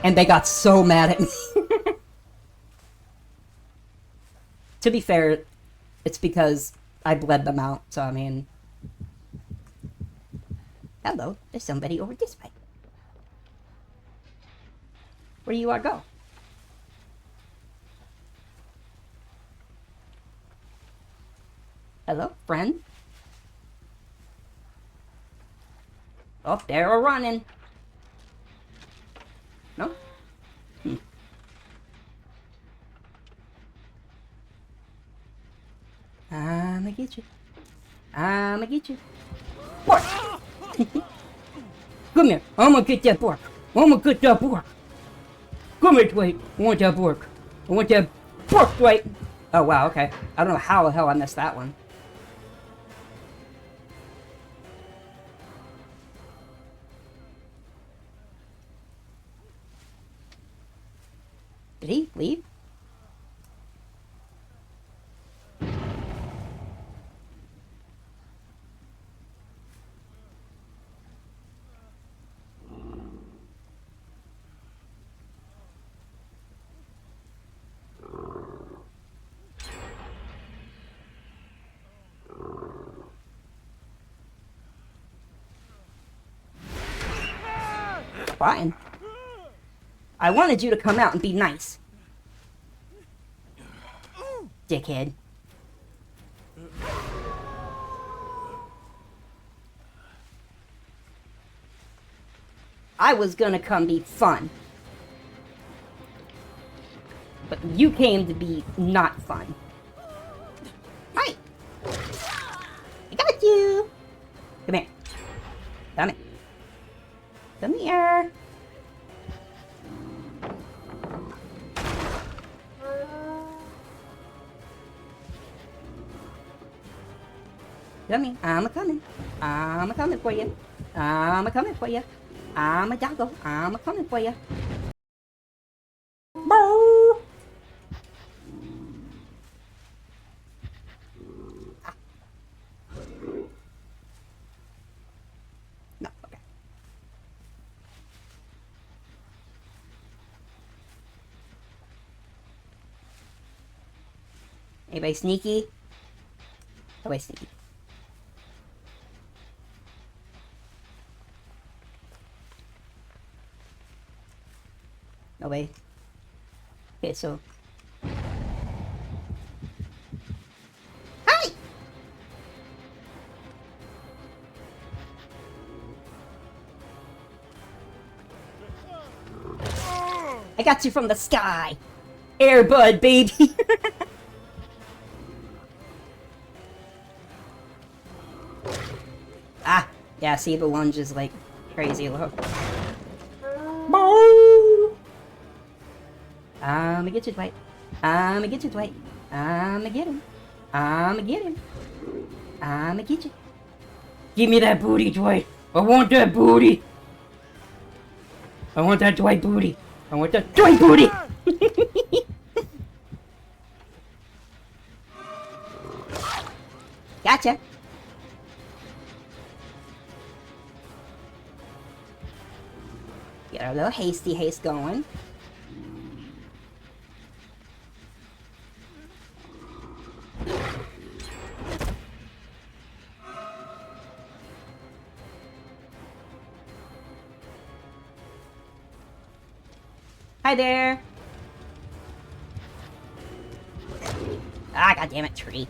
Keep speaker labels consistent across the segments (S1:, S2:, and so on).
S1: And they got so mad at me. To be fair, it's because I bled them out, so I mean... Hello, there's somebody over this way. Where do you want to go? Hello, friend? Oh, they're running. No? I'ma get you. I'ma get you. Pork! Come here. I'ma get that pork. I'ma get that pork. Come here, Dwight. I want that pork. I want that pork, Dwight. Oh, wow, okay. I don't know how the hell I missed that one. Did he leave? Fine. I wanted you to come out and be nice. Dickhead. I was gonna come be fun. But you came to be not fun. Hi! I got you! Come here. Come here. Come here. Come here. I'm a-coming. I'm a-coming for you. I'm a-coming for you. I'm a doggo. I'm a-coming for you. Boo! Ah. No, okay. Anybody sneaky? Nobody sneaky. Nobody. Okay, so. Hi! I got you from the sky! Airbud, baby! Ah! Yeah, see, the lunge is like crazy low. I'ma get you, Dwight. I'ma get you, Dwight. I'ma get him. I'ma get him. I'ma get you. Give me that booty, Dwight. I want that booty. I want that Dwight booty. I want that Dwight booty. Gotcha. Get our little hasty haste going. Hi there. Ah, goddammit, tree.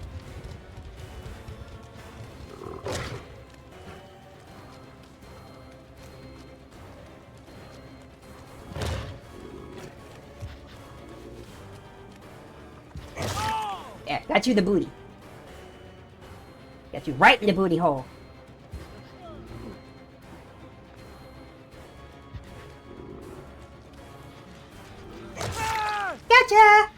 S1: Yeah, got you the booty. Got you right in the booty hole. Gotcha!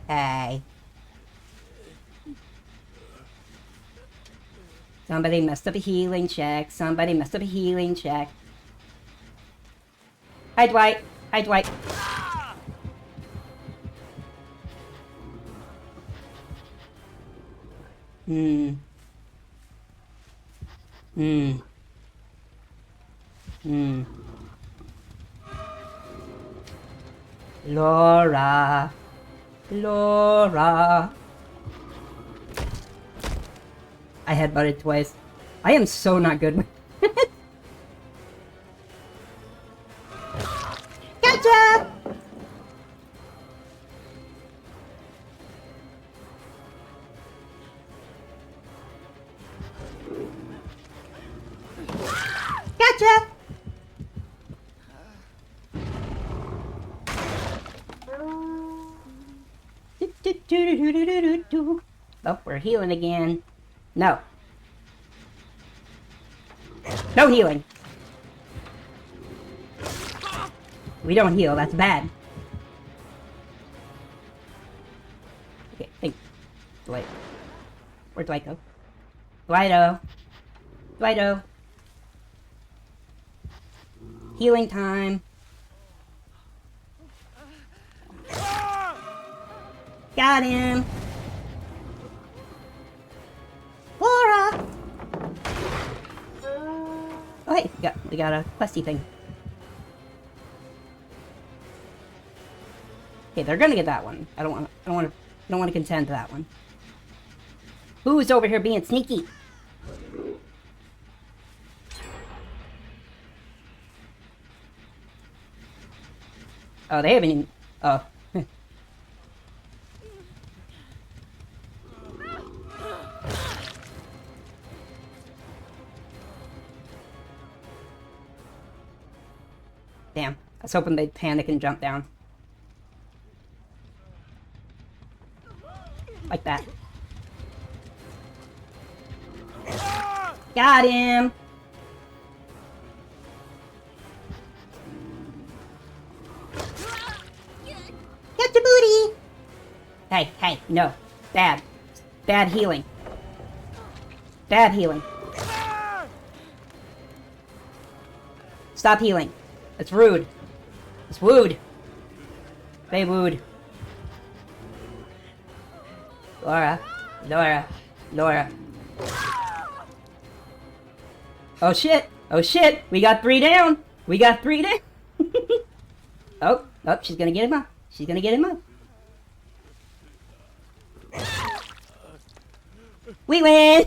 S1: Hey. Somebody messed up a healing check. Somebody messed up a healing check. Hi, Dwight. Hi, Dwight. Hmm. Laura. Laura. I headbutted twice. I am so not good with Gotcha! Gotcha! Oh, we're healing again. No. No healing. We don't heal, that's bad. Okay, think. Dwight. Where'd Dwight go? Dwighto. Dwighto. Healing time. Got him. Laura. Oh hey, we got a questy thing. Okay, they're gonna get that one. I don't want to contend to that one. Who's over here being sneaky? Oh, they haven't even... Oh. Damn. I was hoping they'd panic and jump down. Like that. Got him! Get your booty! Hey, no. Bad. Bad healing. Bad healing. Stop healing. It's rude. It's wooed. They wooed. Laura. Laura. Laura. Oh shit! Oh shit! We got 3 down! We got 3 down! Oh, she's gonna get him up. She's gonna get him up. We win!